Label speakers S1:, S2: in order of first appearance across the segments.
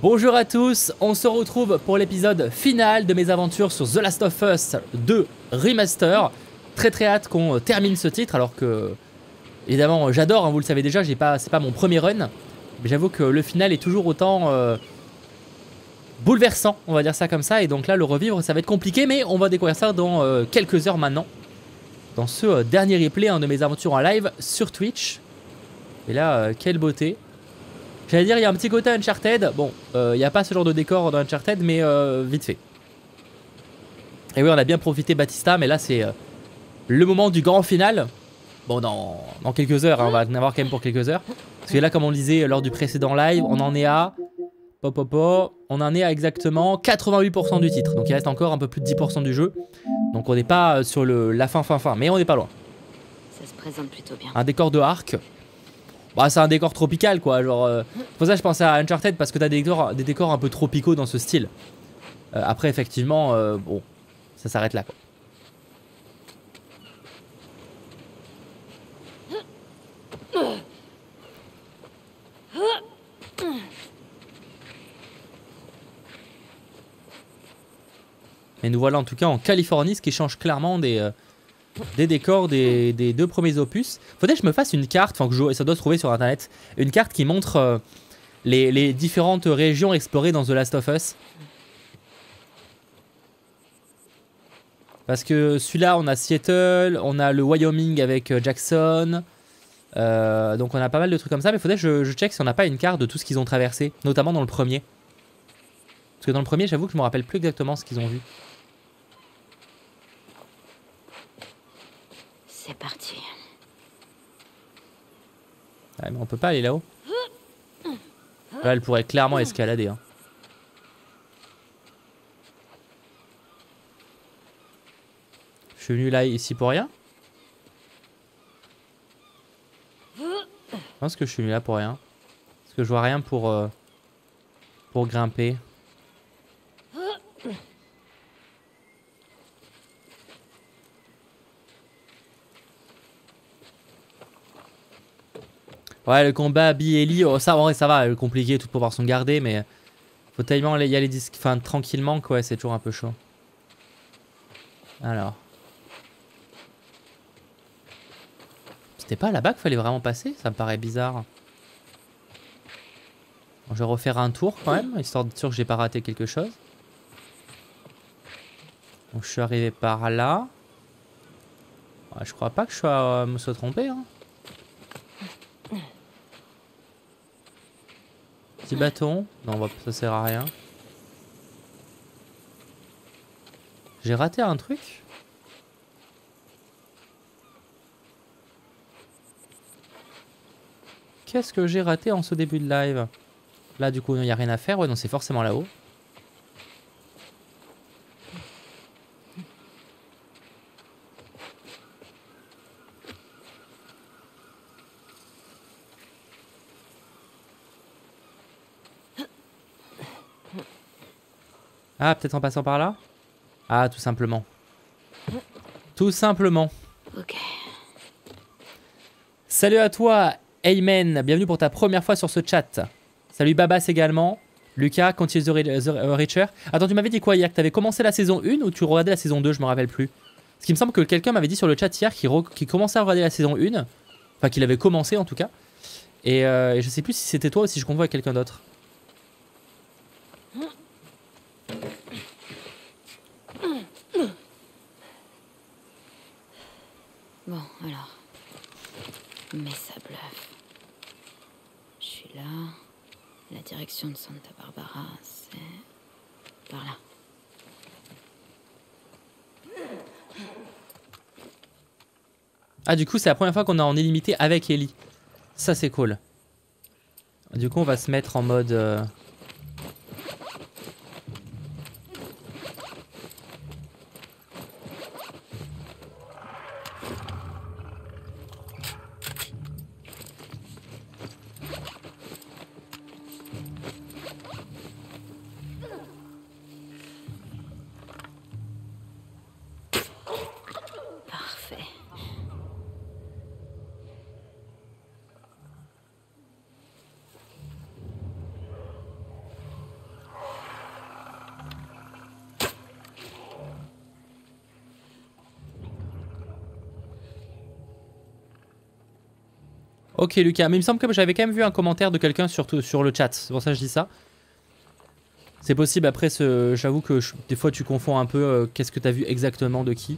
S1: Bonjour à tous, on se retrouve pour l'épisode final de mes aventures sur The Last of Us 2 Remaster. Très hâte qu'on termine ce titre alors que, évidemment, j'adore, hein, vous le savez déjà, c'est pas mon premier run. Mais j'avoue que le final est toujours autant bouleversant, on va dire ça comme ça. Et donc là, le revivre, ça va être compliqué, mais on va découvrir ça dans quelques heures maintenant. Dans ce dernier replay de mes aventures en live sur Twitch. Et là, quelle beauté. J'allais dire, il y a un petit côté Uncharted. Bon, il n'y a pas ce genre de décor dans Uncharted, mais vite fait. Et oui, on a bien profité Batista, mais là, c'est le moment du grand final. Bon, dans quelques heures, hein, on va en avoir quand même pour quelques heures. Parce que là, comme on le disait lors du précédent live, on en est à... On en est à exactement 88% du titre. Donc il reste encore un peu plus de 10% du jeu. Donc on n'est pas sur la fin, mais on n'est pas loin.
S2: Ça se présente plutôt bien.
S1: Un décor de arc. Bah, c'est un décor tropical quoi, genre c'est pour ça que je pensais à Uncharted parce que t'as des décors un peu tropicaux dans ce style. Après effectivement, bon, ça s'arrête là quoi. Mais nous voilà en tout cas en Californie, ce qui change clairement des décors des deux premiers opus. Faudrait que je me fasse une carte, enfin que ça doit se trouver sur internet, une carte qui montre les différentes régions explorées dans The Last of Us. Parce que celui-là, on a Seattle, on a le Wyoming avec Jackson. Donc on a pas mal de trucs comme ça, mais faudrait que je check si on n'a pas une carte de tout ce qu'ils ont traversé, notamment dans le premier. Parce que dans le premier, j'avoue que je me rappelle plus exactement ce qu'ils ont vu.
S2: C'est parti.
S1: Ouais, mais on peut pas aller là-haut. Là, elle pourrait clairement escalader. Hein. Je suis venu là, ici pour rien. Je pense que je suis venu là pour rien. Parce que je vois rien pour grimper. Ouais, le combat Abby et Ellie, oh, ça, en vrai, ça va, compliqué, toute proportion gardée, mais faut tellement y aller enfin, tranquillement, quoi, c'est toujours un peu chaud. Alors. C'était pas là-bas qu'il fallait vraiment passer? Ça me paraît bizarre. Bon, je vais refaire un tour quand même, histoire d'être sûr que j'ai pas raté quelque chose. Donc je suis arrivé par là. Ouais, je crois pas que je me sois trompé, hein. Petit bâton. Non, ça sert à rien. J'ai raté un truc. Qu'est-ce que j'ai raté en ce début de live? Là, du coup, il n'y a rien à faire. Ouais, donc c'est forcément là-haut. Ah, peut-être en passant par là? Ah, tout simplement. Tout simplement.
S2: Ok.
S1: Salut à toi, Amen. Bienvenue pour ta première fois sur ce chat. Salut Babas également. Lucas, Continue the Reacher. Attends, tu m'avais dit quoi hier? Que tu avais commencé la saison 1 ou tu regardais la saison 2? Je me rappelle plus. Parce qu'il me semble que quelqu'un m'avait dit sur le chat hier qu'il commençait à regarder la saison 1. Enfin, qu'il avait commencé en tout cas. Et je sais plus si c'était toi ou si je confonds avec quelqu'un d'autre.
S2: Bon, alors. Mais ça bluffe. Je suis là. La direction de Santa Barbara, c'est... par là.
S1: Ah, du coup, c'est la première fois qu'on est en illimité avec Ellie. Ça, c'est cool. Du coup, on va se mettre en mode...
S2: Parfait.
S1: Ok Lucas, mais il me semble que j'avais quand même vu un commentaire de quelqu'un sur le chat, c'est pour ça que je dis ça. C'est possible, après j'avoue que des fois tu confonds un peu qu'est-ce que t'as vu exactement de qui.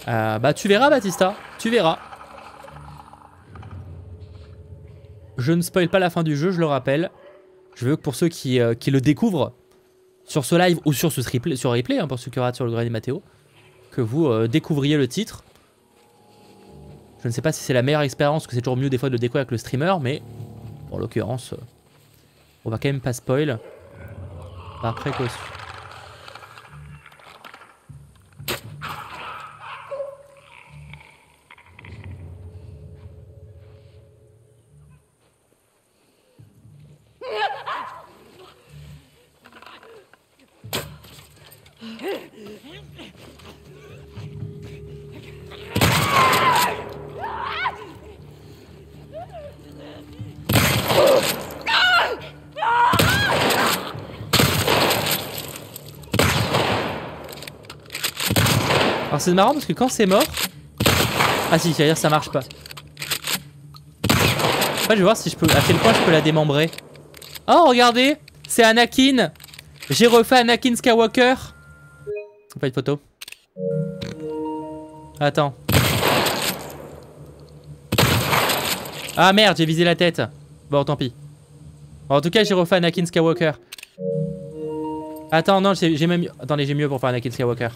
S1: Bah tu verras Baptista, tu verras. Je ne spoil pas la fin du jeu, je le rappelle. Je veux que pour ceux qui le découvrent sur ce live ou sur ce replay, hein, pour ceux qui regardent sur le Grenier Mathéo, que vous découvriez le titre. Je ne sais pas si c'est la meilleure expérience, que c'est toujours mieux des fois de le découvrir avec le streamer, mais en l'occurrence, on va quand même pas spoil. Par précaution. Alors c'est marrant parce que quand c'est mort... Ah si, c'est-à-dire ça marche pas. En fait, je vais voir si je peux, à quel point je peux la démembrer. Oh regardez, c'est Anakin. J'ai refait Anakin Skywalker. Pas de photo. Attends. Ah merde, j'ai visé la tête. Bon, tant pis. Bon, en tout cas, j'ai refait Anakin Skywalker. Attends, non, j'ai même... Attendez, j'ai mieux pour faire Anakin Skywalker.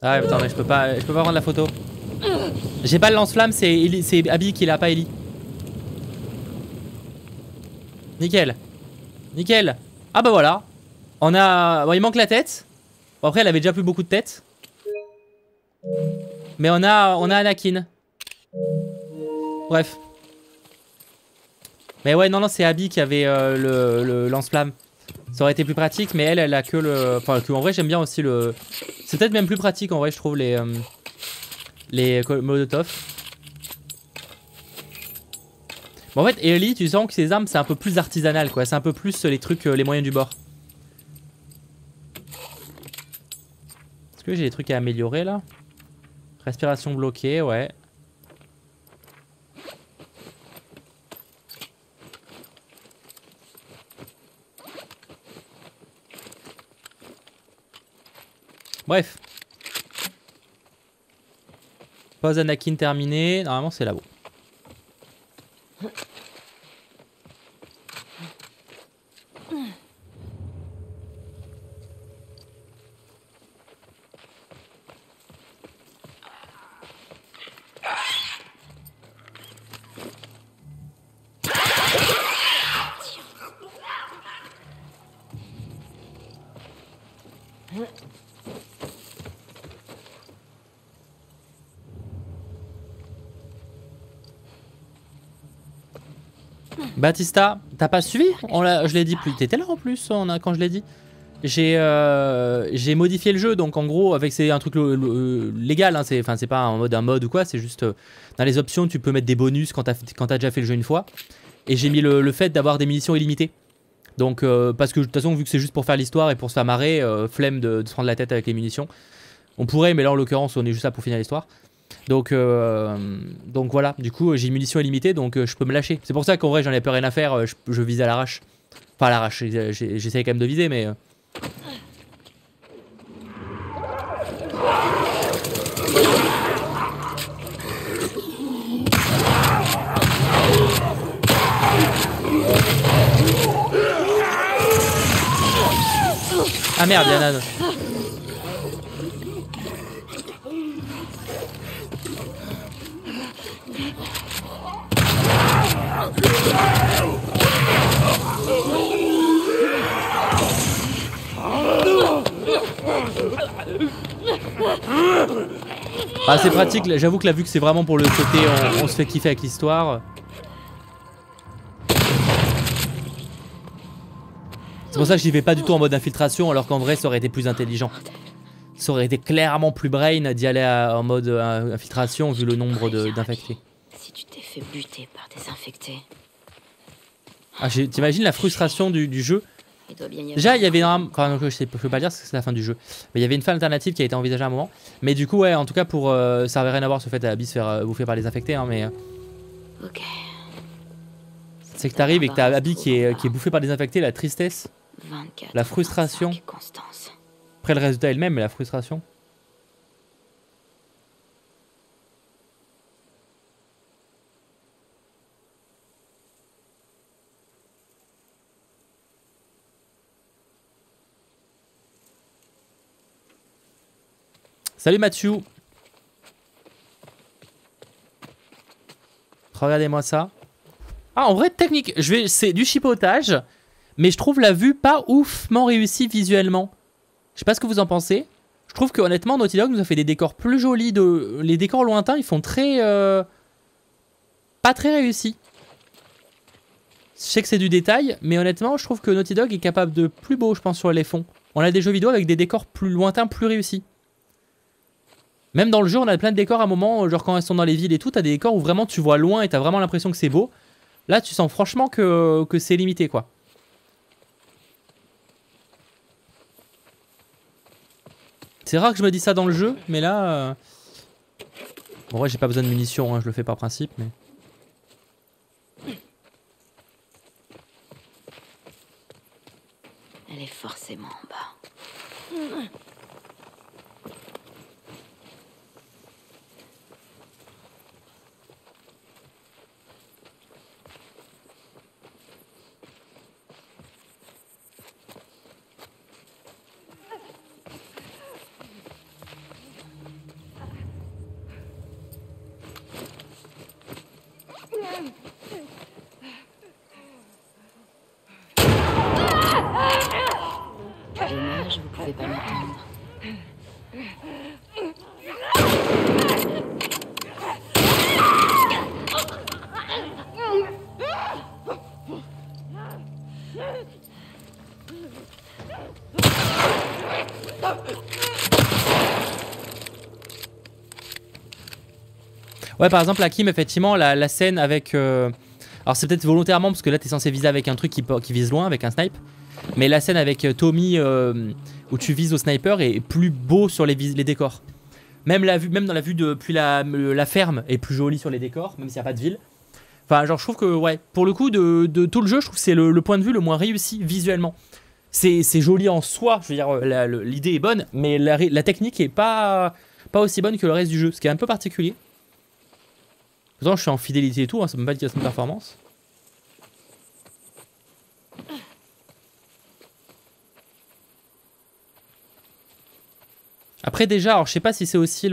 S1: Ah attends, mais je peux pas prendre la photo. J'ai pas le lance-flamme, c'est Abby qui l'a, pas Ellie. Nickel. Nickel. Ah bah voilà. On a... Bon, il manque la tête. Bon, après, elle avait déjà plus beaucoup de tête. Mais on a Anakin. Bref. Mais ouais, non, c'est Abby qui avait le lance-flamme. Ça aurait été plus pratique, mais elle a que le... Enfin, en vrai, j'aime bien aussi le... C'est peut-être même plus pratique, en vrai, je trouve, les Molotov. Bon, en fait, Ellie, tu sens que ses armes, c'est un peu plus artisanal, quoi. C'est un peu plus les trucs, les moyens du bord. Est-ce que j'ai des trucs à améliorer, là? Respiration bloquée, ouais. Bref. Pause Anakin terminée. Normalement, c'est là-haut. Baptista, t'as pas suivi? Je l'ai dit plus. T'étais là en plus quand je l'ai dit. J'ai modifié le jeu, donc en gros, avec c'est un truc légal, hein, c'est pas un mode ou quoi, c'est juste dans les options, tu peux mettre des bonus quand t'as déjà fait le jeu une fois. Et j'ai mis le fait d'avoir des munitions illimitées. Donc, parce que de toute façon, vu que c'est juste pour faire l'histoire et pour se faire marrer, flemme de se prendre la tête avec les munitions. On pourrait, mais là en l'occurrence, on est juste là pour finir l'histoire. Donc voilà, du coup j'ai une munition illimitée, donc je peux me lâcher. C'est pour ça qu'en vrai j'en ai pas rien à faire, je vise à l'arrache. Pas à l'arrache, j'essaie quand même de viser, mais... Ah merde, il y en a un. Ah, c'est pratique, j'avoue que là, vu que c'est vraiment pour le côté on se fait kiffer avec l'histoire. C'est pour ça que j'y vais pas du tout en mode infiltration, alors qu'en vrai ça aurait été plus intelligent. Ça aurait été clairement plus brain d'y aller en mode infiltration vu le nombre d'infectés.
S2: si tu t'es fait buter par des infectés.
S1: Ah, t'imagines la frustration du jeu.
S2: Il doit bien y
S1: Déjà,
S2: avoir
S1: il y avait
S2: un...
S1: enfin, je peux pas dire parce que c'est la fin du jeu. Mais il y avait une fin alternative qui a été envisagée à un moment. Mais du coup, ouais, en tout cas, pour ça avait rien à voir sur le fait d'Abby se faire bouffer par les infectés. Hein, mais
S2: Ok.
S1: c'est que t'arrives et que t'as Abby qui est bouffée par des infectés, la tristesse,
S2: 24,
S1: la frustration.
S2: 25, Constance.
S1: Après, le résultat est le même, mais la frustration. Salut Mathieu. Regardez-moi ça. Ah, en vrai, technique, c'est du chipotage, mais je trouve la vue pas oufement réussie visuellement. Je sais pas ce que vous en pensez. Je trouve que honnêtement, Naughty Dog nous a fait des décors plus jolis. Les décors lointains, ils font très... pas très réussis. Je sais que c'est du détail, mais honnêtement, je trouve que Naughty Dog est capable de plus beau, je pense, sur les fonds. On a des jeux vidéo avec des décors plus lointains, plus réussis. Même dans le jeu, on a plein de décors à un moment, genre quand elles sont dans les villes et tout, t'as des décors où vraiment tu vois loin et t'as vraiment l'impression que c'est beau. Là, tu sens franchement que c'est limité, quoi. C'est rare que je me dise ça dans le jeu, mais là... Bon, ouais, j'ai pas besoin de munitions, hein, je le fais par principe, mais...
S2: Elle est forcément en bas. Dommage, vous pouvez pas m'entendre.
S1: Ouais, par exemple, Hakim, effectivement, la scène avec... Alors c'est peut-être volontairement, parce que là, t'es censé viser avec un truc qui vise loin, avec un snipe. Mais la scène avec Tommy, où tu vises au sniper, est plus beau sur les décors. Même dans la vue depuis la ferme est plus jolie sur les décors, même s'il n'y a pas de ville. Enfin, genre, je trouve que, ouais, pour le coup, de tout le jeu, je trouve que c'est le point de vue le moins réussi visuellement. C'est joli en soi, je veux dire, l'idée est bonne, mais la technique est pas aussi bonne que le reste du jeu, ce qui est un peu particulier. Pourtant, je suis en fidélité et tout, hein, ça me pas dire une performance. Après, déjà, alors je sais pas si c'est aussi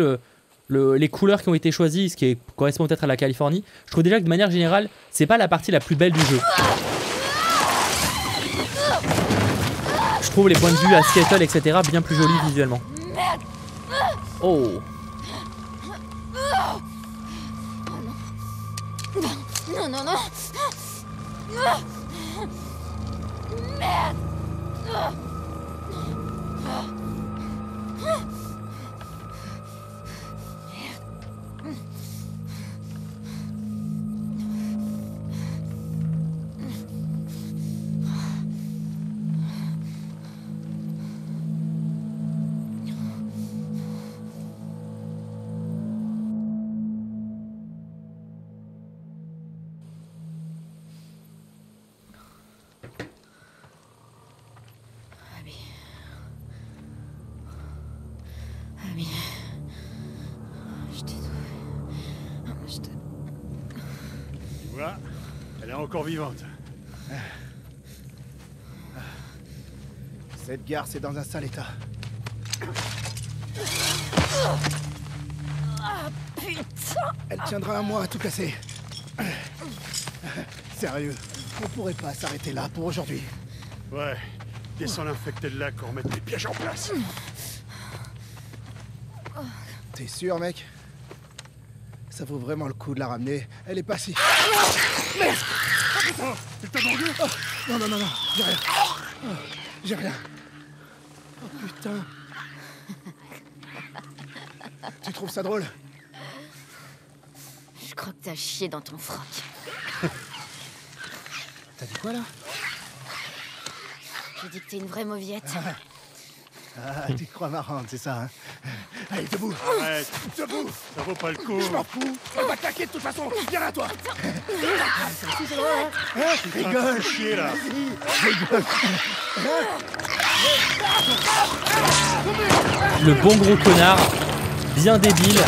S1: les couleurs qui ont été choisies, ce qui correspond peut-être à la Californie. Je trouve déjà que de manière générale, c'est pas la partie la plus belle du jeu. Je trouve les points de vue à Seattle, etc., bien plus jolis visuellement. Oh!
S2: Non, non, non. Merde.
S3: Elle est encore vivante.
S4: Cette gare, c'est dans un sale état.
S2: Ah, putain.
S4: Elle tiendra un mois à tout casser. Sérieux, on pourrait pas s'arrêter là pour aujourd'hui.
S3: Ouais, descends l'infecté de là qu'on remette les pièges en place.
S4: T'es sûr, mec? Ça vaut vraiment le coup de la ramener. Elle est pas si... Merde!
S3: Oh, elle t'a mordu?
S4: Oh, non, non, non, non, j'ai rien. Oh, j'ai rien. Oh putain. Tu trouves ça drôle?
S2: Je crois que t'as chié dans ton froc.
S4: T'as dit quoi là?
S2: J'ai dit que t'es une vraie mauviette.
S4: Ah, tu te crois marrante, c'est ça, hein? Allez, debout!
S3: Arrête,
S4: Debout!
S3: ça vaut pas le coup.
S4: Je m'en fous! On va claquer de toute façon! Viens là, toi! Ça aussi, c'est drôle, hein? Rigole!
S3: Chier là.
S4: Rigole!
S1: Le bon gros connard, bien débile.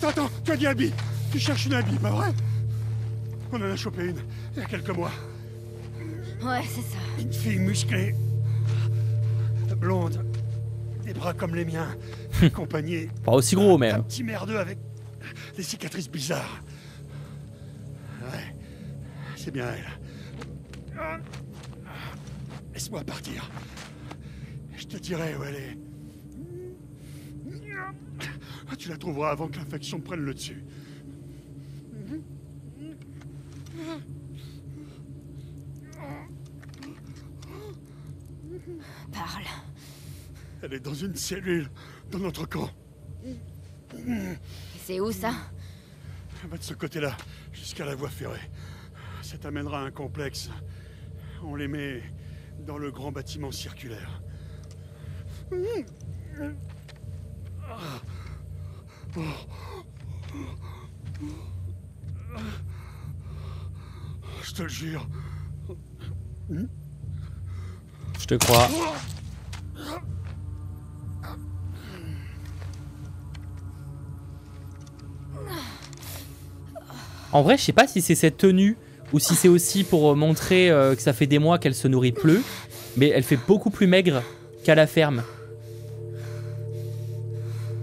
S3: Attends, tu as dit Abby. Tu cherches une Abby, pas vrai? On en a chopé une, il y a quelques mois.
S2: Ouais, c'est ça.
S3: Une fille musclée, blonde, des bras comme les miens, accompagnée
S1: Pas aussi gros, mais.
S3: d'un petit merdeux avec des cicatrices bizarres. Ouais, c'est bien elle. Laisse-moi partir. Je te dirai où elle est. Tu la trouveras avant que l'infection prenne le dessus.
S2: Parle.
S3: Elle est dans une cellule, dans notre camp.
S2: Et c'est où ça?
S3: Elle va de ce côté-là, jusqu'à la voie ferrée. Ça t'amènera à un complexe. On les met dans le grand bâtiment circulaire. Je te le jure.
S1: Je te crois. En vrai, je sais pas si c'est cette tenue ou si c'est aussi pour montrer que ça fait des mois qu'elle se nourrit plus. Mais elle fait beaucoup plus maigre qu'à la ferme.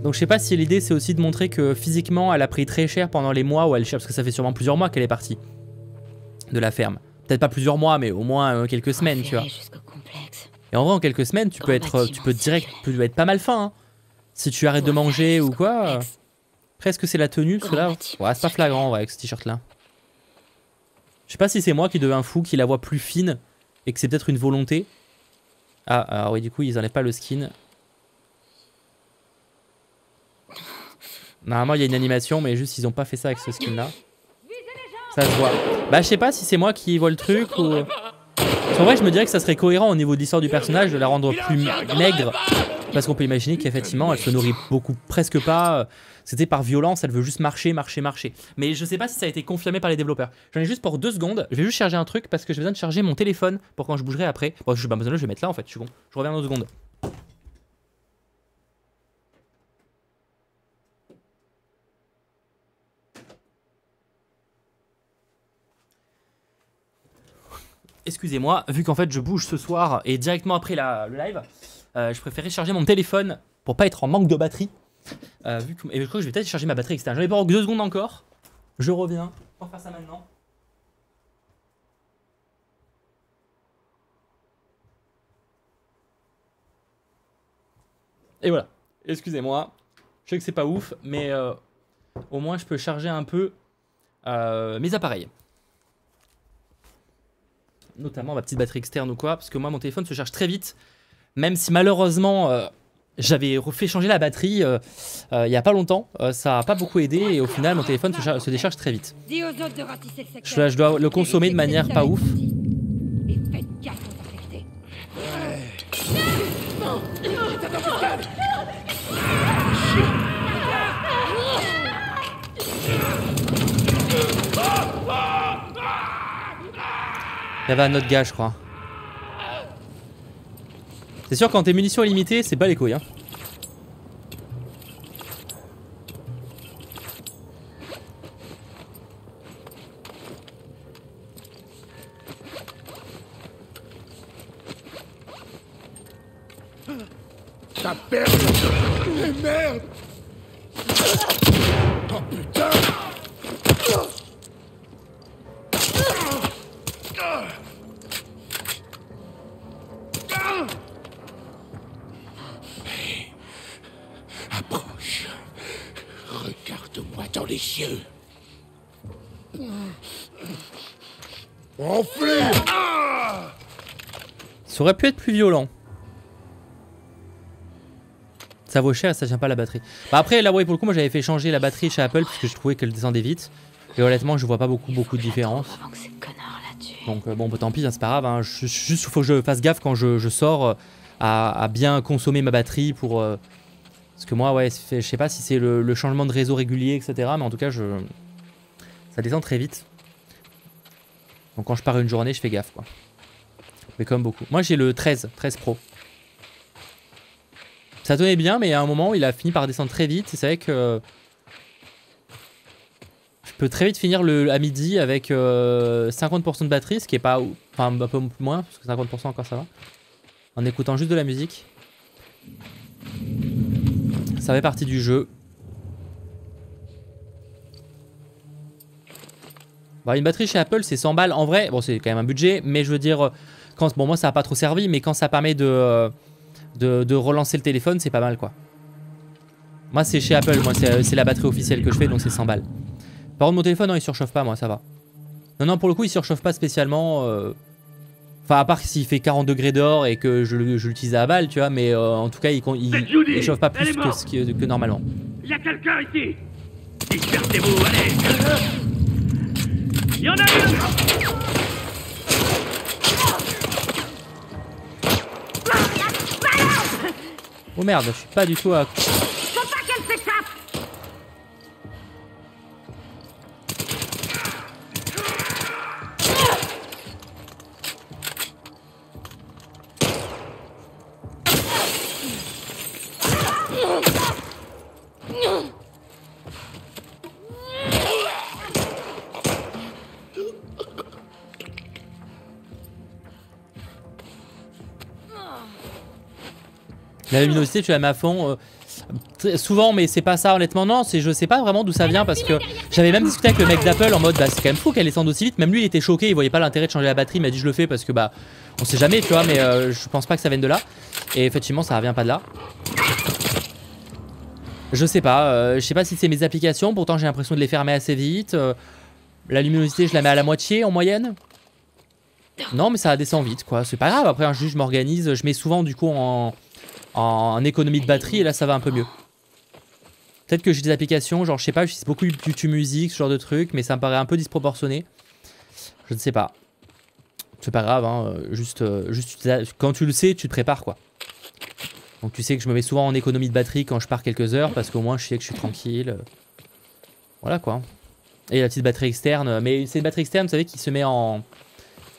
S1: Donc je sais pas si l'idée c'est aussi de montrer que physiquement elle a pris très cher pendant les mois où elle cherche, parce que ça fait sûrement plusieurs mois qu'elle est partie de la ferme. Peut-être pas plusieurs mois, mais au moins quelques semaines, tu vois. Et en vrai, en quelques semaines, tu peux être pas mal faim. Hein. Si tu arrêtes de manger ou quoi. Presque c'est la tenue, parce que là, ouais, c'est pas flagrant ouais, avec ce t-shirt là. Je sais pas si c'est moi qui deviens fou, qui la vois plus fine et que c'est peut-être une volonté. Ah, alors oui, du coup, ils enlèvent pas le skin. Normalement, il y a une animation, mais juste ils ont pas fait ça avec ce skin là. Ça se voit. Bah, je sais pas si c'est moi qui vois le truc ou. En vrai, je me dirais que ça serait cohérent au niveau de l'histoire du personnage de la rendre plus maigre. Parce qu'on peut imaginer qu'effectivement, elle se nourrit presque pas. C'était par violence, elle veut juste marcher. Mais je sais pas si ça a été confirmé par les développeurs. J'en ai juste pour 2 secondes. Je vais juste charger un truc parce que j'ai besoin de charger mon téléphone pour quand je bougerai après. Bon, je vais mettre là en fait, je suis con. Je reviens dans 2 secondes. Excusez-moi, vu qu'en fait je bouge ce soir et directement après le live, je préférais charger mon téléphone pour pas être en manque de batterie. Et je crois que je vais peut-être charger ma batterie, etc. J'en ai pour 2 secondes encore. Je reviens. On va faire ça maintenant. Et voilà. Excusez-moi. Je sais que c'est pas ouf, mais au moins je peux charger un peu mes appareils. Notamment ma petite batterie externe ou quoi, parce que moi mon téléphone se charge très vite, même si malheureusement j'avais refait changer la batterie il y a pas longtemps, ça a pas beaucoup aidé et au final mon téléphone se décharge très vite. Je dois le consommer de manière pas ouf. Il y avait un autre gars, je crois. C'est sûr, quand tes munitions illimitées, c'est pas les couilles. Hein.
S4: T'as perdu! Merde! Oh putain! Approche. Regarde-moi dans les yeux. Enflure!
S1: Ça aurait pu être plus violent. Ça vaut cher et ça tient pas la batterie. Bah après là ouais pour le coup moi j'avais fait changer la batterie chez Apple parce que je trouvais qu'elle descendait vite. Et honnêtement je vois pas beaucoup de différence. Donc bon bah, tant pis hein, c'est pas grave. Hein. Juste faut que je fasse gaffe quand je sors à bien consommer ma batterie pour... parce que moi ouais je sais pas si c'est le changement de réseau régulier etc. Mais en tout cas ça descend très vite. Donc quand je pars une journée je fais gaffe quoi. Mais comme beaucoup. Moi j'ai le 13 Pro. Ça tenait bien, mais à un moment, il a fini par descendre très vite. C'est vrai que je peux très vite finir à midi avec 50% de batterie, ce qui est pas... Enfin, un peu moins, parce que 50% encore ça va. En écoutant juste de la musique. Ça fait partie du jeu. Bon, une batterie chez Apple, c'est 100 balles. En vrai, bon, c'est quand même un budget, mais je veux dire... Bon, moi, ça n'a pas trop servi, mais quand ça permet de relancer le téléphone, c'est pas mal quoi. Moi c'est chez Apple, moi c'est la batterie officielle que je fais donc c'est 100 balles. Par contre mon téléphone non il surchauffe pas moi ça va. Non pour le coup il surchauffe pas spécialement. Enfin à part s'il fait 40 degrés dehors et que je l'utilise à balle tu vois mais en tout cas il chauffe pas plus que normalement.
S5: Il y a quelqu'un ici. Dispersez-vous, allez. Il y en a une.
S1: Oh merde, je suis pas du tout à...
S5: Faut pas qu'elle s'échappe.
S1: La luminosité tu la mets à fond souvent mais c'est pas ça honnêtement non je sais pas vraiment d'où ça vient parce que j'avais même discuté avec le mec d'Apple en mode bah c'est quand même fou qu'elle descende aussi vite. Même lui il était choqué, il voyait pas l'intérêt de changer la batterie, il m'a dit je le fais parce que bah on sait jamais tu vois mais je pense pas que ça vienne de là. Et effectivement ça revient pas de là. Je sais pas si c'est mes applications, pourtant j'ai l'impression de les fermer assez vite. La luminosité je la mets à la moitié en moyenne. Non mais ça descend vite quoi, c'est pas grave après hein, juste je m'organise, je mets souvent du coup en économie de batterie et là ça va un peu mieux. Peut-être que j'ai des applications, genre je sais pas, j'utilise beaucoup YouTube Music, ce genre de truc, mais ça me paraît un peu disproportionné. Je ne sais pas. C'est pas grave, hein, juste quand tu le sais, tu te prépares quoi. Donc tu sais que je me mets souvent en économie de batterie quand je pars quelques heures, parce qu'au moins je sais que je suis tranquille. Voilà quoi. Et la petite batterie externe, mais c'est une batterie externe, vous savez, qui se met en...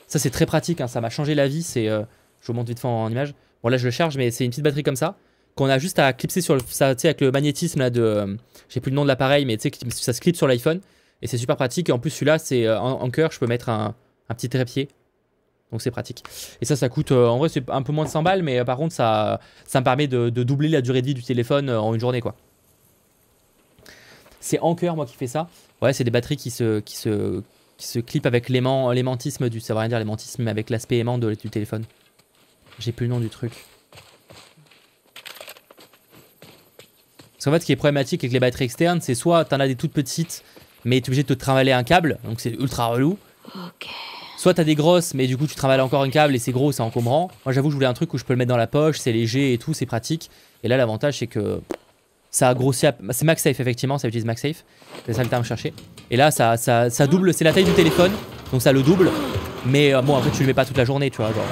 S1: Ça c'est très pratique, hein, ça m'a changé la vie, c'est... je vous montre vite fait en image. Bon là je le charge mais c'est une petite batterie comme ça qu'on a juste à clipser sur ça, tu sais avec le magnétisme là de j'ai plus le nom de l'appareil mais tu sais ça se clipse sur l'iPhone et c'est super pratique et en plus celui-là c'est en cœur, je peux mettre un petit trépied. Donc c'est pratique. Et ça coûte en vrai c'est un peu moins de 100 balles mais par contre ça me permet de doubler la durée de vie du téléphone en une journée quoi. C'est Anker moi qui fais ça. Ouais, c'est des batteries qui se clipent avec l'aimantisme du ça veut rien dire l'aimantisme mais avec l'aspect aimant du téléphone. J'ai plus le nom du truc. Parce qu'en fait, ce qui est problématique avec les batteries externes, c'est soit t'en as des toutes petites, mais t'es obligé de te trimballer un câble, donc c'est ultra relou.
S2: Ok.
S1: Soit t'as des grosses, mais du coup tu travailles encore un câble et c'est gros, c'est encombrant. Moi j'avoue, je voulais un truc où je peux le mettre dans la poche, c'est léger et tout, c'est pratique. Et là, l'avantage, c'est que ça a grossi. C'est MagSafe, effectivement, ça utilise MagSafe. C'est ça le terme cherché. Et là, ça double, c'est la taille du téléphone, donc ça le double. Mais bon, après, tu le mets pas toute la journée, tu vois, genre.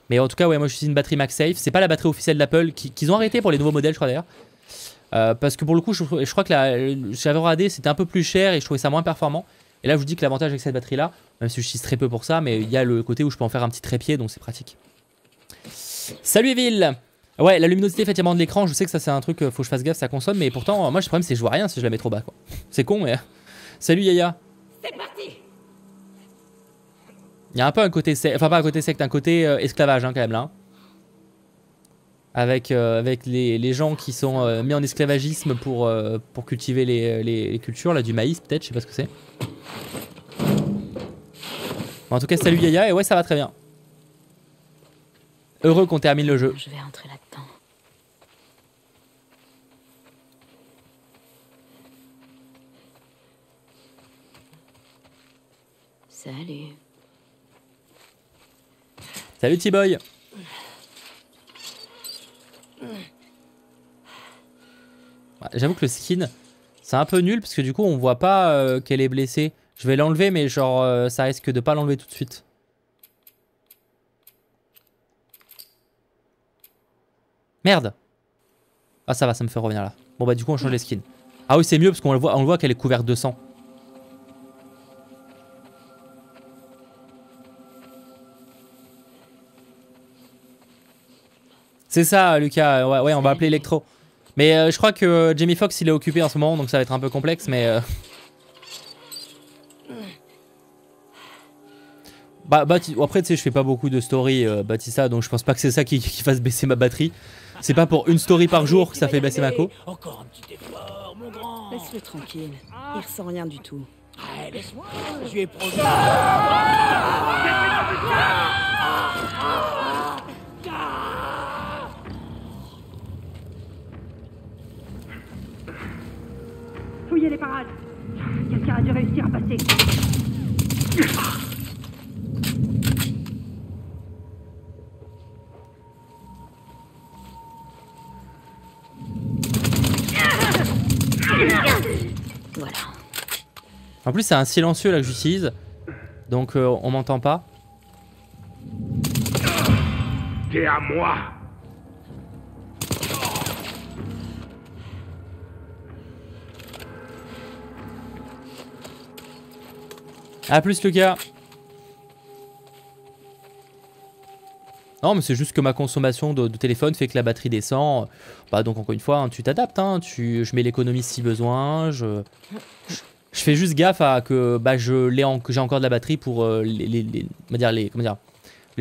S1: Mais en tout cas, ouais, moi j'utilise une batterie MagSafe. C'est pas la batterie officielle d'Apple qu'ils ont arrêté pour les nouveaux modèles, je crois d'ailleurs. Parce que pour le coup, je crois que j'avais regardé, c'était un peu plus cher et je trouvais ça moins performant. Et là, je vous dis que l'avantage avec cette batterie là, même si j'utilise très peu pour ça, mais il y a le côté où je peux en faire un petit trépied, donc c'est pratique. Salut Evil! Ouais, la luminosité effectivement de l'écran, je sais que ça c'est un truc, faut que je fasse gaffe, ça consomme, mais pourtant, moi le problème c'est que je vois rien si je la mets trop bas quoi. C'est con, mais. Salut Yaya!
S5: C'est parti.
S1: Il y a un peu un côté sect, enfin pas un côté secte, un côté esclavage hein, quand même là. Avec les gens qui sont mis en esclavagisme pour cultiver les cultures, là du maïs peut-être, je sais pas ce que c'est. Bon, en tout cas salut Yaya, et ouais ça va très bien. Heureux qu'on termine le jeu.
S2: Je vais entrer là-dedans. Salut.
S1: Salut T-Boy. J'avoue que le skin, c'est un peu nul parce que du coup on voit pas qu'elle est blessée. Je vais l'enlever mais genre ça risque de pas l'enlever tout de suite. Merde. Ah ça va, ça me fait revenir là. Bon bah du coup on change les skins. Ah oui c'est mieux parce qu'on le voit qu'elle est couverte de sang. C'est ça Lucas, ouais on va appeler Electro. Mais je crois que Jamie Foxx il est occupé en ce moment donc ça va être un peu complexe mais... après tu sais je fais pas beaucoup de story Batista donc je pense pas que c'est ça qui fasse baisser ma batterie. C'est pas pour une story par jour que ça fait baisser ma co.
S5: Encore un petit effort, mon grand.
S2: Laisse-le tranquille. Il ressent rien du tout.
S5: Allez, laisse-moi. Je lui ai promis.
S6: Fouillez les parades. Quelqu'un a dû réussir à passer.
S2: Voilà.
S1: En plus c'est un silencieux là que j'utilise. Donc on m'entend pas.
S5: T'es à moi.
S1: A plus Lucas. Non mais c'est juste que ma consommation de téléphone fait que la batterie descend. Bah donc encore une fois hein, tu t'adaptes hein, je mets l'économie si besoin, je fais juste gaffe à que bah j'ai encore de la batterie pour les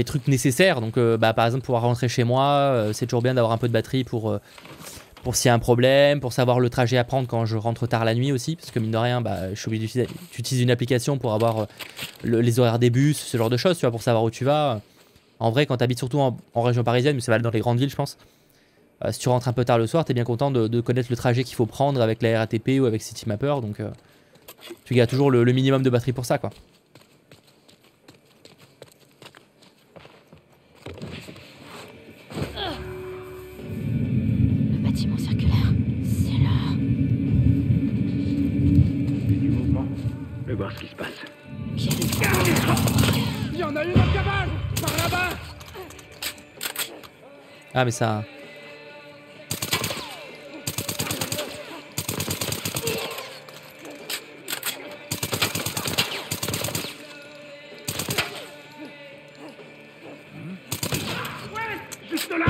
S1: trucs nécessaires. Donc bah par exemple pouvoir rentrer chez moi, c'est toujours bien d'avoir un peu de batterie pour s'il y a un problème, pour savoir le trajet à prendre quand je rentre tard la nuit aussi, parce que mine de rien, bah, je suis obligé d'utiliser une application pour avoir les horaires des bus, ce genre de choses, tu vois, pour savoir où tu vas. En vrai, quand tu habites surtout en région parisienne, mais ça va dans les grandes villes, je pense, si tu rentres un peu tard le soir, tu es bien content de connaître le trajet qu'il faut prendre avec la RATP ou avec Citymapper, donc tu gardes toujours le minimum de batterie pour ça, quoi.
S2: Le bâtiment circulaire, c'est là.
S5: Du mouvement. Je vais voir ce qui se passe.
S6: Il y en a une en cavale. Par là-bas.
S1: Ah mais ça...
S5: Juste là.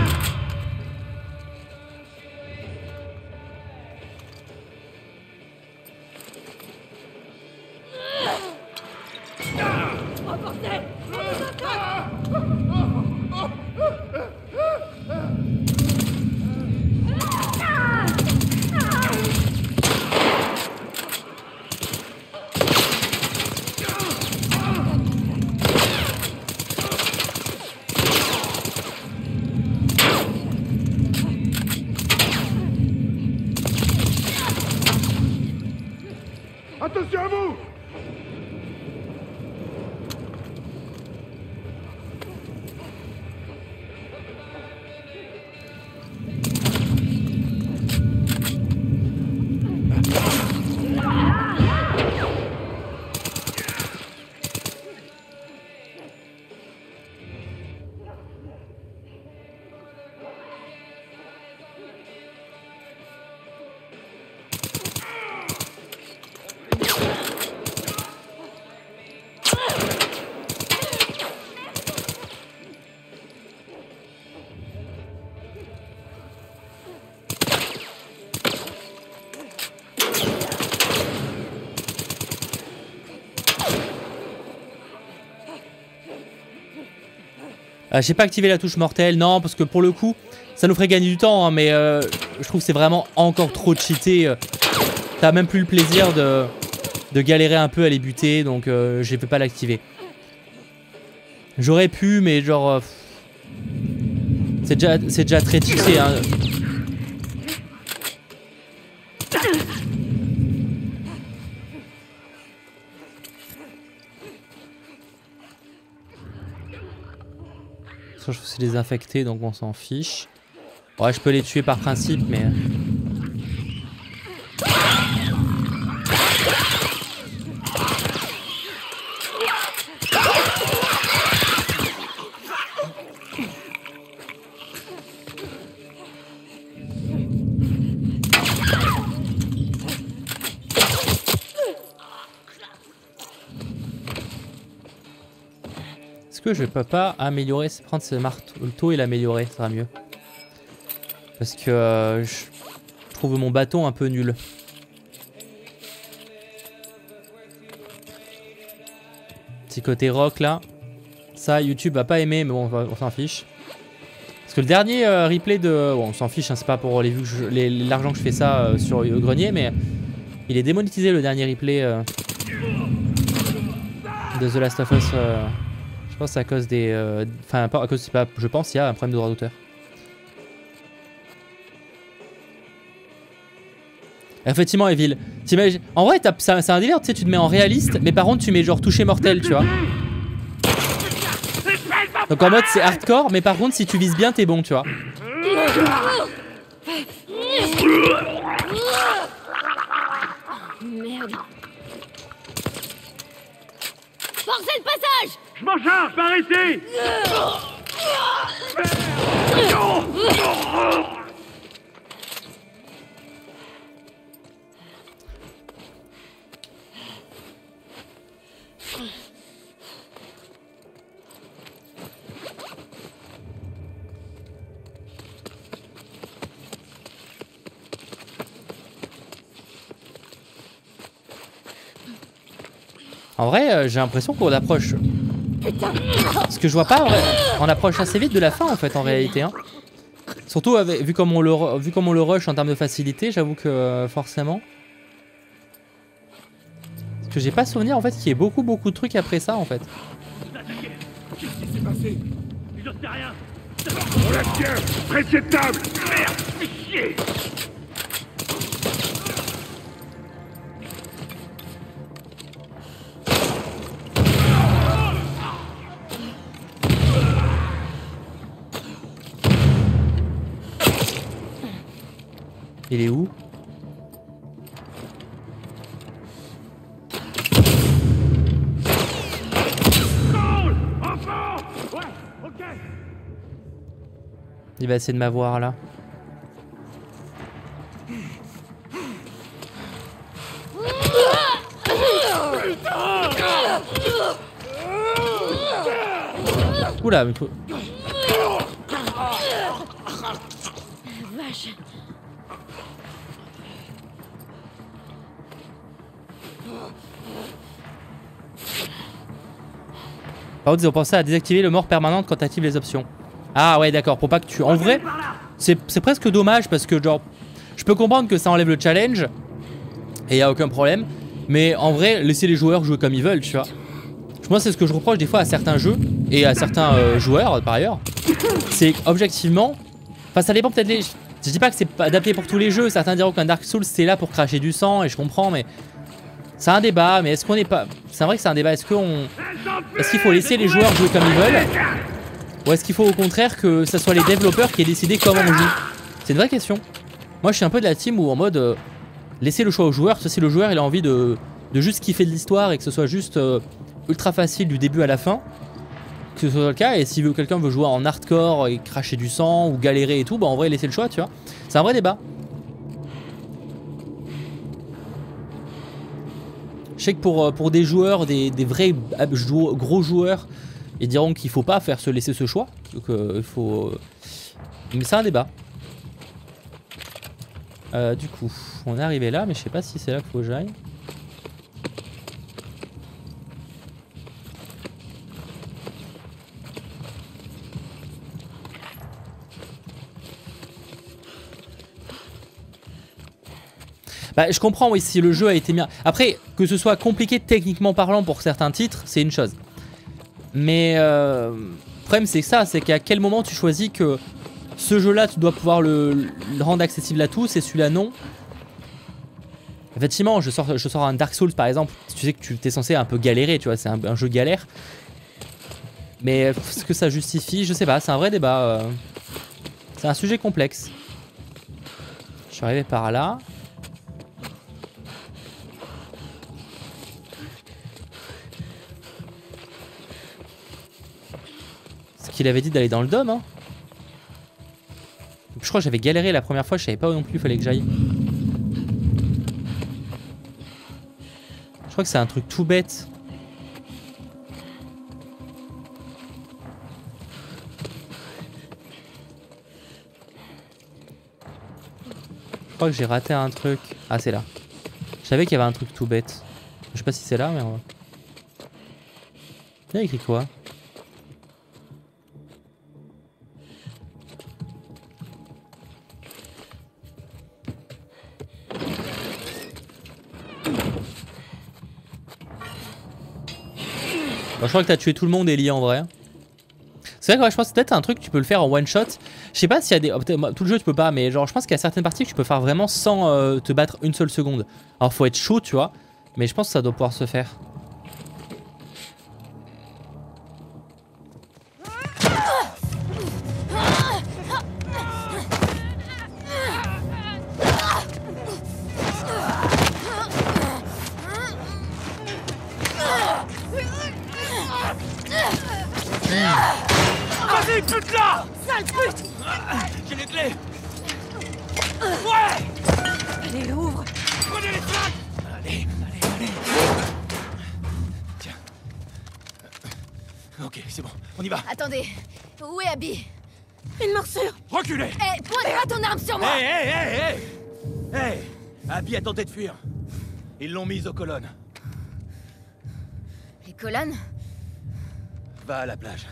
S3: Attention à vous!
S1: J'ai pas activé la touche mortelle, non, parce que pour le coup, ça nous ferait gagner du temps, hein, mais je trouve que c'est vraiment encore trop cheaté. T'as même plus le plaisir de galérer un peu à les buter, donc je vais pas l'activer. J'aurais pu, mais genre... c'est déjà très cheaté, hein. Ça, je suis désinfecté, donc on s'en fiche. Ouais, je peux les tuer par principe, mais... Est-ce que je peux pas améliorer, prendre ce marteau et l'améliorer, ça sera mieux. Parce que je trouve mon bâton un peu nul. Petit côté rock là. Ça, YouTube va pas aimer, mais bon, on s'en fiche. Parce que le dernier replay de... Bon, on s'en fiche, hein, c'est pas pour les vues que l'argent que je fais ça sur le grenier, mais il est démonétisé le dernier replay de The Last of Us. Je pense à cause des... Enfin, pas à cause... Pas, je pense qu'il y a un problème de droit d'auteur. Effectivement, Evil. En vrai, c'est un délire, tu sais, tu te mets en réaliste, mais par contre, tu mets genre toucher mortel, tu vois. Donc en mode, c'est hardcore, mais par contre, si tu vises bien, t'es bon, tu vois.
S2: Merde. Forcez le passage!
S5: Je m'en charge, par ici!
S1: En vrai, j'ai l'impression qu'on approche. Ce que je vois pas, on approche assez vite de la fin en fait, en réalité. Hein. Surtout vu comme on le rush en termes de facilité, j'avoue que forcément. Parce que j'ai pas souvenir en fait qu'il y ait beaucoup de trucs après ça en fait.
S5: Qu'est-ce qui s'est passé? Je sais rien. On la tient près de cette table. Merde, fais chier.
S1: Il est où? Il va essayer de m'avoir là. Oula, mais...
S2: Vache.
S1: Par contre, ils ont pensé à désactiver le mort permanente quand tu actives les options. Ah ouais, d'accord, pour pas que tu... En vrai, c'est presque dommage parce que genre... Je peux comprendre que ça enlève le challenge et y a aucun problème. Mais en vrai, laisser les joueurs jouer comme ils veulent, tu vois. Moi, c'est ce que je reproche des fois à certains jeux et à certains joueurs par ailleurs. C'est objectivement... Enfin, ça dépend peut-être les... Je dis pas que c'est adapté pour tous les jeux. Certains diront qu'un Dark Souls, c'est là pour cracher du sang et je comprends, mais... C'est un débat, mais est-ce qu'on n'est pas... C'est vrai que c'est un débat, est-ce qu'il faut laisser les joueurs jouer comme ils veulent? Ou est-ce qu'il faut au contraire que ce soit les développeurs qui aient décidé comment on joue? C'est une vraie question. Moi je suis un peu de la team où en mode... laisser le choix aux joueurs, si le joueur il a envie de juste kiffer de l'histoire et que ce soit juste ultra facile du début à la fin, que ce soit le cas, et si quelqu'un veut jouer en hardcore et cracher du sang ou galérer et tout, bah en vrai laisser le choix, tu vois. C'est un vrai débat. Je sais que pour des joueurs, des vrais gros joueurs, ils diront qu'il faut pas laisser ce choix. Donc, il faut... Mais c'est un débat. Du coup, on est arrivé là, mais je sais pas si c'est là qu'il faut que j'aille. Bah, je comprends, oui, si le jeu a été mis... Après, que ce soit compliqué techniquement parlant pour certains titres, c'est une chose. Mais le problème, c'est ça, c'est qu'à quel moment tu choisis que ce jeu-là, tu dois pouvoir le rendre accessible à tous et celui-là, non. Effectivement, je sors un Dark Souls, par exemple. Tu sais que tu es censé un peu galérer, tu vois, c'est un jeu galère. Mais est-ce que ça justifie? Je sais pas, c'est un vrai débat. C'est un sujet complexe. Je suis arrivé par là. Ce qu'il avait dit d'aller dans le dôme, hein. Je crois que j'avais galéré la première fois, je savais pas où non plus il fallait que j'aille. Je crois que c'est un truc tout bête. Je crois que j'ai raté un truc. Ah, c'est là. Je savais qu'il y avait un truc tout bête. Je sais pas si c'est là, mais on va... Il y a écrit quoi? Bon, je crois que t'as tué tout le monde, Ellie, en vrai. C'est vrai que ouais, je pense que peut-être un truc tu peux le faire en one shot. Je sais pas s'il y a des... tout le jeu tu peux pas, mais genre je pense qu'il y a certaines parties que tu peux faire vraiment sans te battre une seule seconde. Alors faut être chaud, tu vois. Mais je pense que ça doit pouvoir se faire.
S5: Vas-y, pute-là! Sale pute! J'ai les clés! Ouais!
S6: Allez, ouvre!
S5: Prenez les flingues! Allez. Tiens. Ok, c'est bon, on y va.
S2: Attendez, où est Abby?
S6: Une morsure!
S5: Reculez!
S2: Hé, pointe pas ton arme sur moi!
S5: Hey! Abby a tenté de fuir. Ils l'ont mise aux colonnes.
S2: Les colonnes?
S5: Va à la plage.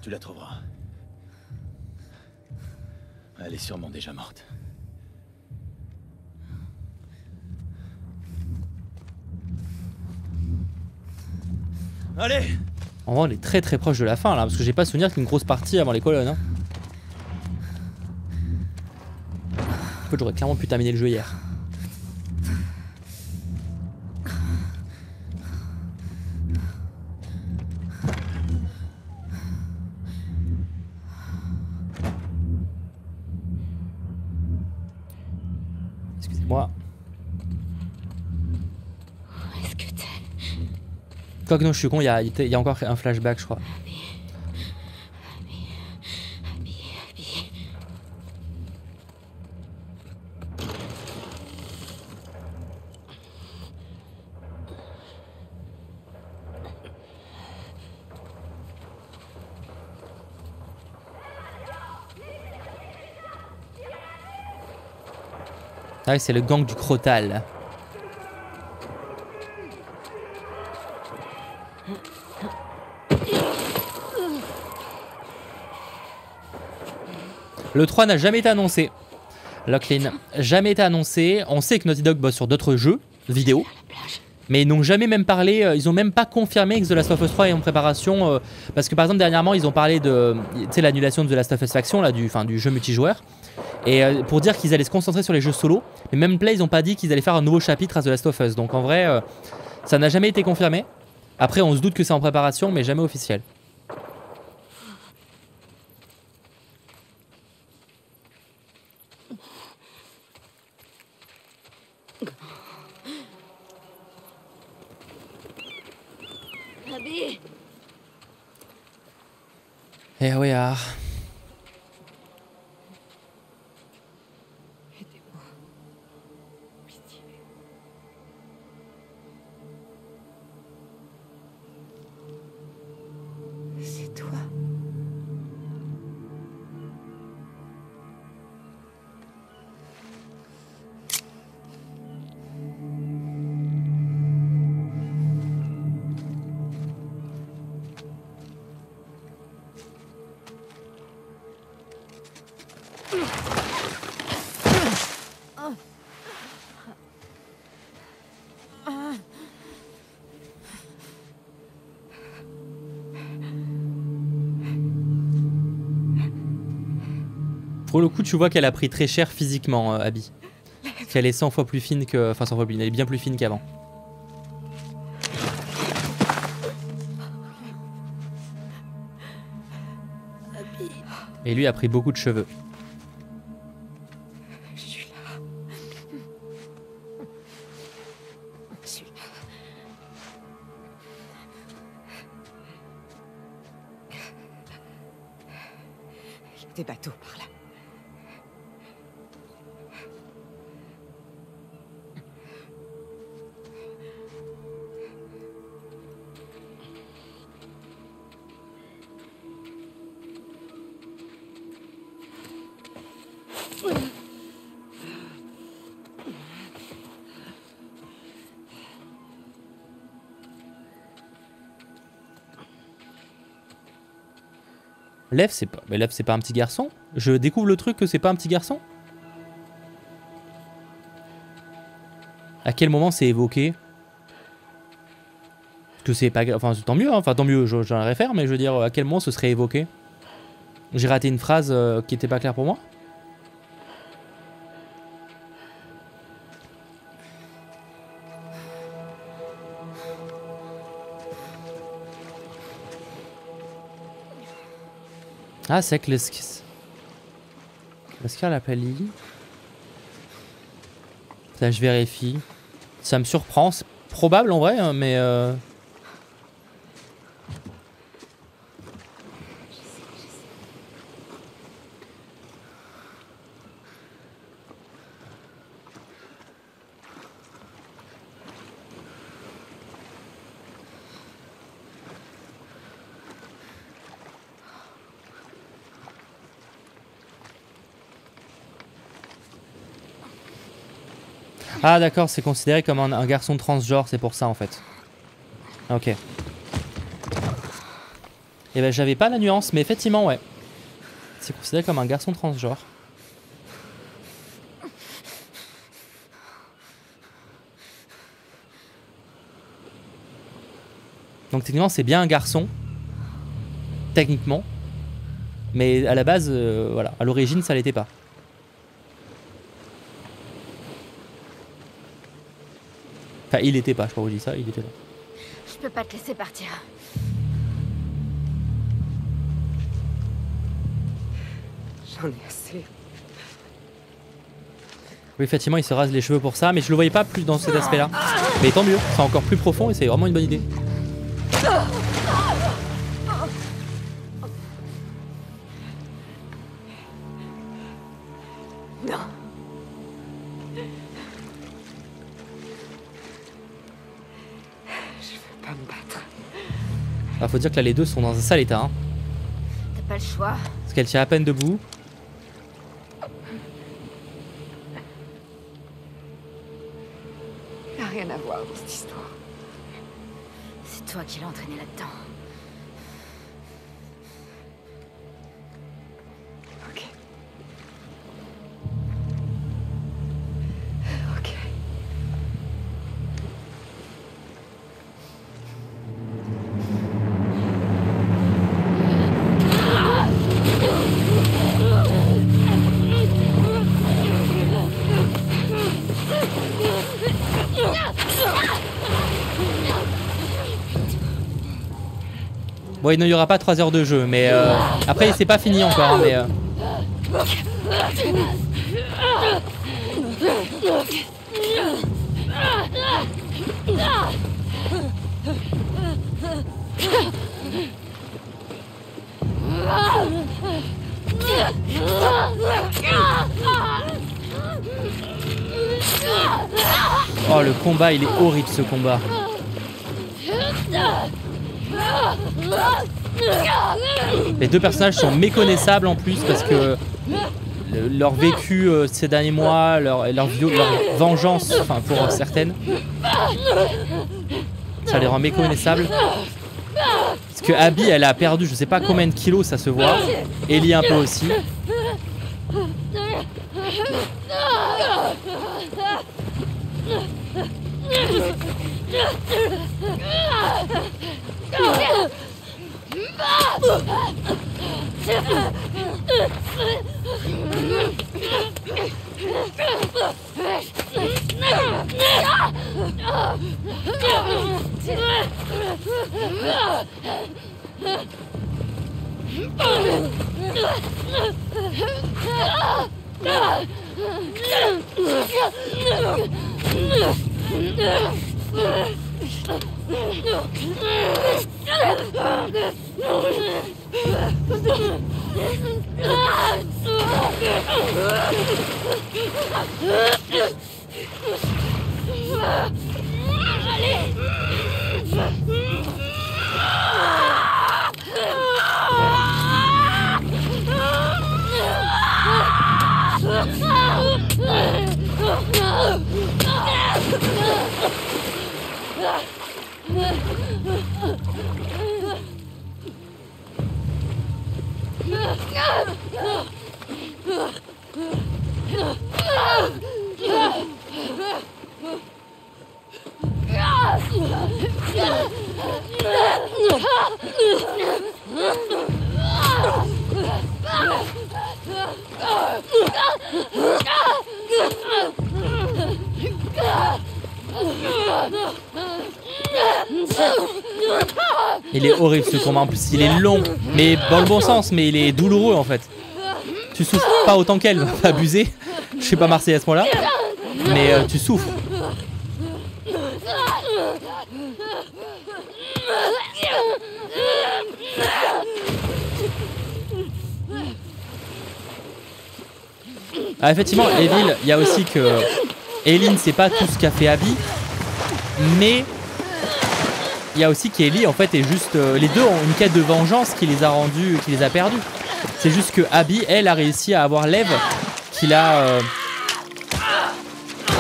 S5: Tu la trouveras. Elle est sûrement déjà morte. Allez!
S1: En vrai on est très très proche de la fin là, parce que j'ai pas souvenir qu'une grosse partie avant les colonnes. Hein. En fait j'aurais clairement pu terminer le jeu hier. Excusez-moi.
S2: Où est-ce que t'es?
S1: Quoi que non, je suis con, il y a encore un flashback, je crois.
S2: Abby.
S1: Ah oui, c'est le gang du Crotal. Le 3 n'a jamais été annoncé. Lachlan, jamais été annoncé. On sait que Naughty Dog bosse sur d'autres jeux vidéo. Mais ils n'ont jamais même parlé, ils ont même pas confirmé que The Last of Us 3 est en préparation. Parce que par exemple, dernièrement, ils ont parlé de l'annulation de The Last of Us Faction, là, du jeu multijoueur. Et pour dire qu'ils allaient se concentrer sur les jeux solo. Mais même Play, ils n'ont pas dit qu'ils allaient faire un nouveau chapitre à The Last of Us. Donc en vrai, ça n'a jamais été confirmé. Après, on se doute que c'est en préparation, mais jamais officiel.
S2: Abby!
S1: Eh oui, ah.
S6: Aidez-moi. Pitié. C'est toi.
S1: Pour le coup, tu vois qu'elle a pris très cher physiquement, Abby. Parce qu'elle est 100 fois plus fine que... Enfin, 100 fois plus fine, elle est bien plus fine qu'avant. Et lui a pris beaucoup de cheveux.
S2: Je suis là. Je suis là. Il y a des bateaux par là.
S1: Lev, c'est pas... Mais Lev, c'est pas un petit garçon? Je découvre le truc que c'est pas un petit garçon? À quel moment c'est évoqué? Que c'est pas... Enfin, tant mieux, hein. Enfin, tant mieux, j'en réfère, mais je veux dire, à quel moment ce serait évoqué? J'ai raté une phrase qui était pas claire pour moi? Ah, c'est que l'esquisse. Est-ce qu'elle l'appelle Lily? Là, je vérifie. Ça me surprend. C'est probable en vrai, hein, mais... Ah d'accord, c'est considéré comme un garçon transgenre, c'est pour ça en fait. Ok. Et ben j'avais pas la nuance, mais effectivement ouais. C'est considéré comme un garçon transgenre. Donc techniquement c'est bien un garçon. Techniquement. Mais à la base, voilà, à l'origine ça l'était pas. Enfin, il était pas, je crois que je dis ça, il était pas.
S2: Je peux pas te laisser partir. J'en ai assez.
S1: Oui, effectivement, il se rase les cheveux pour ça, mais je le voyais pas plus dans cet aspect-là. Mais tant mieux, c'est encore plus profond et c'est vraiment une bonne idée.
S2: Non. Pas me battre.
S1: Ah, faut dire que là les deux sont dans un sale état. Hein.
S2: T'as pas le choix.
S1: Parce qu'elle tient à peine debout.
S2: Y'a rien à voir dans cette histoire. C'est toi qui l'as entraîné là-dedans. Ok. Ok.
S1: Bon, il n'y aura pas 3 heures de jeu, mais après c'est pas fini encore. Hein, mais oh, le combat, il est horrible ce combat. Les deux personnages sont méconnaissables en plus parce que leur vécu ces derniers mois, leur vengeance, enfin pour certaines, ça les rend méconnaissables. Parce que Abby, elle a perdu je sais pas combien de kilos, ça se voit. Ellie un peu aussi. Il est horrible ce combat en plus, il est long, mais dans le bon sens, mais il est douloureux en fait. Tu souffres pas autant qu'elle, pas abuser. Je sais pas Marseille à ce moment-là, mais tu souffres. Ah, effectivement, Evil, il y a aussi que Eileen, c'est pas tout ce qu'a fait Abby, mais il y a aussi qu'Ellie en fait est juste. Les deux ont une quête de vengeance qui les a rendus, qui les a perdus. C'est juste que Abby, elle, a réussi à avoir l'Ève qui l'a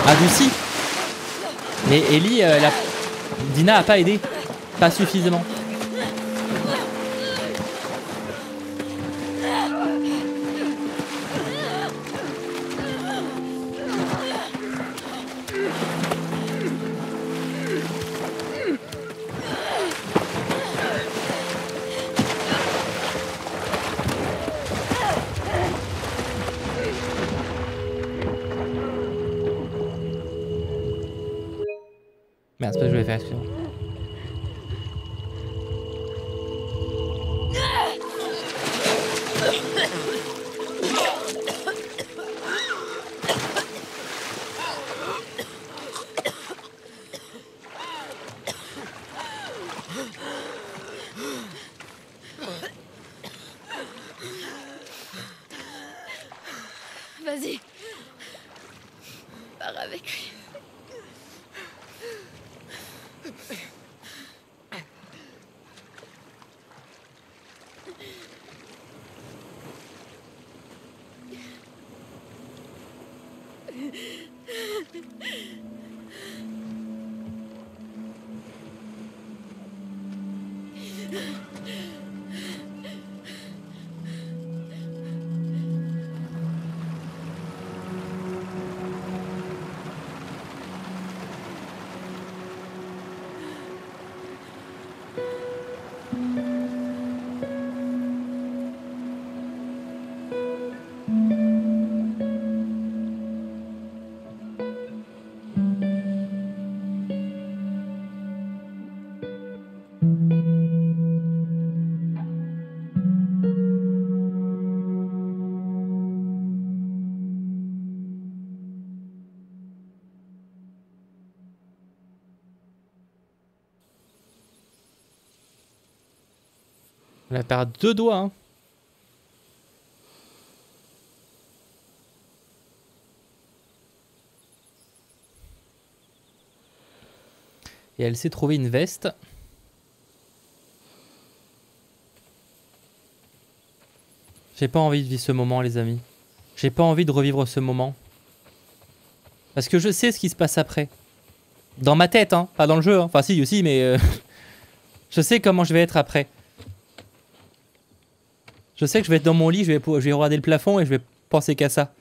S1: adouci. Mais Ellie, Dina a pas aidé, pas suffisamment. Merde, c'est pas ce que je voulais faire, excusez-moi.
S2: Vas-y. Pars avec lui. On a perdu 2 doigts, hein. Et elle s'est trouvée une veste. J'ai pas envie de vivre ce moment, les amis. J'ai pas envie de revivre ce moment. Parce que je sais ce qui se passe après. Dans ma tête, hein. Pas dans le jeu, hein. Enfin si, aussi, mais... je sais comment je vais être après. Je sais que je vais être dans mon lit, je vais regarder le plafond et je vais penser qu'à ça.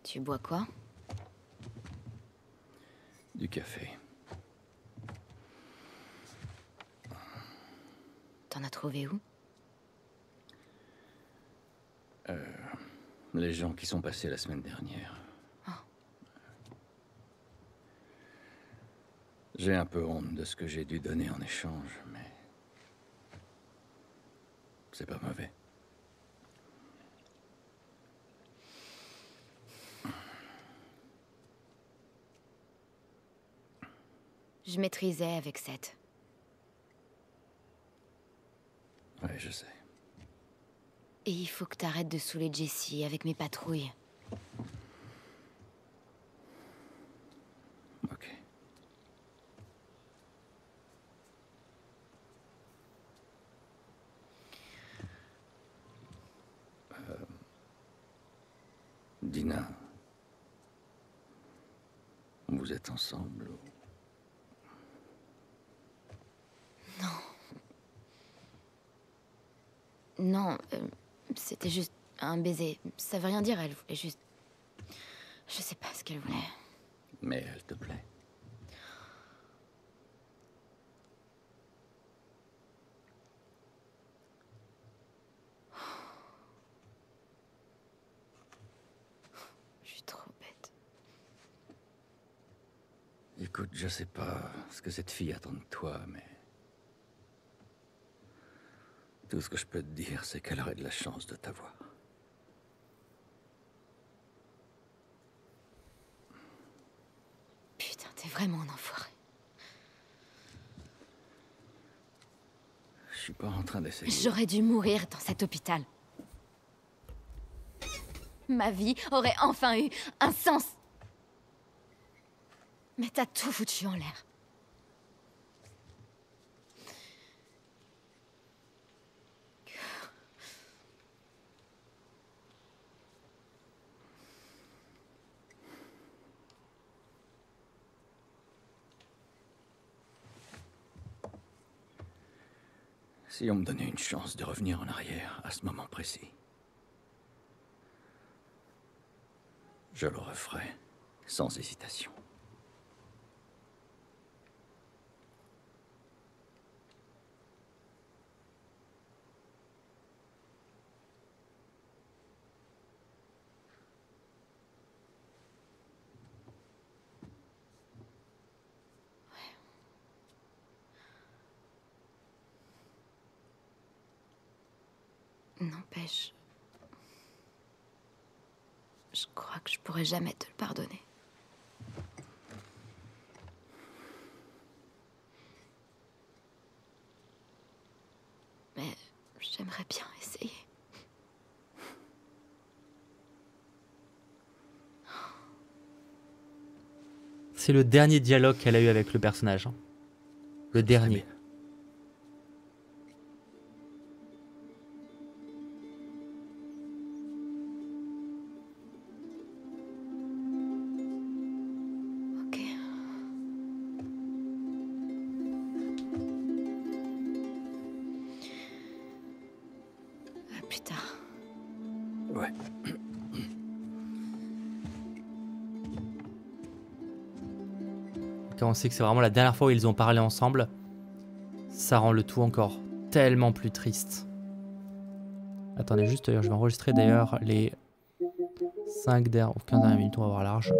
S7: Tu bois quoi?
S8: Du café.
S7: T'en as trouvé où?
S8: Les gens qui sont passés la semaine dernière.
S7: Oh.
S8: J'ai un peu honte de ce que j'ai dû donner en échange, mais... c'est pas mauvais.
S7: Je maîtrisais avec Seth.
S8: Ouais, je sais.
S7: Et il faut que t'arrêtes de saouler Jessie avec mes patrouilles.
S8: Ok. Dina, vous êtes ensemble ou...
S7: Non, c'était juste un baiser. Ça veut rien dire, elle voulait juste... Je sais pas ce qu'elle voulait.
S8: Mais elle te plaît.
S7: Je suis trop bête.
S8: Écoute, je sais pas ce que cette fille attend de toi, mais... tout ce que je peux te dire, c'est qu'elle aurait de la chance de t'avoir.
S7: Putain, t'es vraiment un enfoiré.
S8: Je suis pas en train d'essayer.
S7: J'aurais dû mourir dans cet hôpital. Ma vie aurait enfin eu un sens. Mais t'as tout foutu en l'air.
S8: Si on me donnait une chance de revenir en arrière à ce moment précis, je le referais sans hésitation.
S7: N'empêche... je crois que je pourrais jamais te le pardonner. Mais j'aimerais bien essayer.
S2: C'est le dernier dialogue qu'elle a eu avec le personnage. Hein. Le dernier.
S7: Ok. À plus tard.
S8: Ouais.
S2: Quand on sait que c'est vraiment la dernière fois où ils ont parlé ensemble, ça rend le tout encore tellement plus triste. Attendez juste, je vais enregistrer d'ailleurs les 5 dernières ou 15 dernières minutes, on va voir large.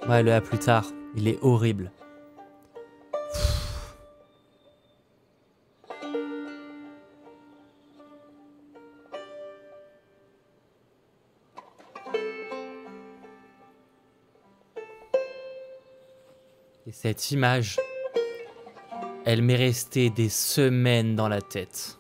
S2: Ouais, le à plus tard, il est horrible. Et cette image, Elle m'est restée des semaines dans la tête.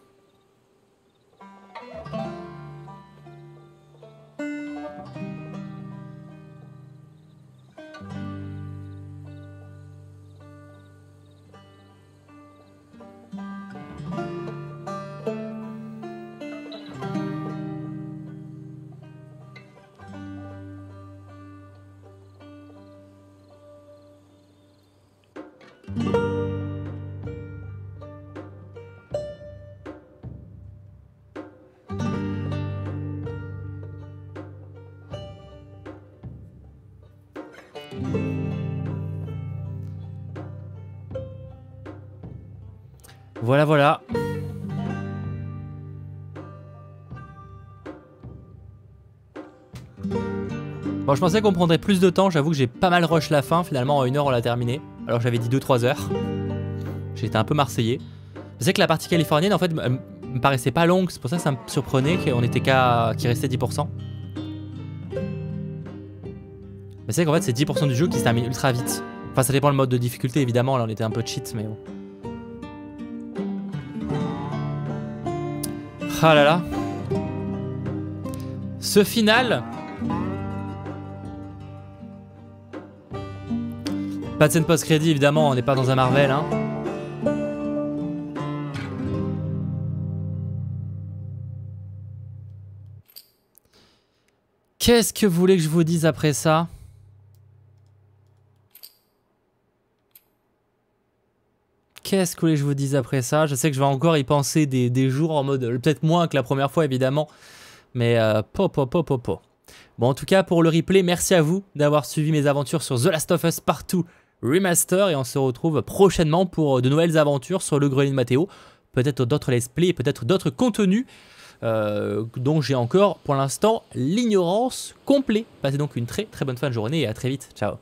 S2: Voilà, voilà. Bon, je pensais qu'on prendrait plus de temps. J'avoue que j'ai pas mal rush la fin. Finalement, en 1 heure, on l'a terminé. Alors j'avais dit 2-3 heures. J'étais un peu marseillais. Je sais que la partie californienne, en fait, me paraissait pas longue. C'est pour ça que ça me surprenait qu'on était qu'il restait 10%. Mais c'est qu'en fait, c'est 10% du jeu qui se termine ultra vite. Enfin, ça dépend le mode de difficulté, évidemment. Là, on était un peu cheat, mais bon. Ah là là. Ce final. Pas de scène post-crédit, évidemment, on n'est pas dans un Marvel, hein. Qu'est-ce que vous voulez que je vous dise après ça? Qu'est-ce que vous voulez que je vous dise après ça? Je sais que je vais encore y penser des jours en mode... Peut-être moins que la première fois, évidemment. Mais Bon, en tout cas, pour le replay, merci à vous d'avoir suivi mes aventures sur The Last of Us Part 2 Remaster. Et on se retrouve prochainement pour de nouvelles aventures sur le grenier de Mathéo. Peut-être d'autres let's play, peut-être d'autres contenus dont j'ai encore, pour l'instant, l'ignorance complète. Passez donc une très très bonne fin de journée et à très vite. Ciao.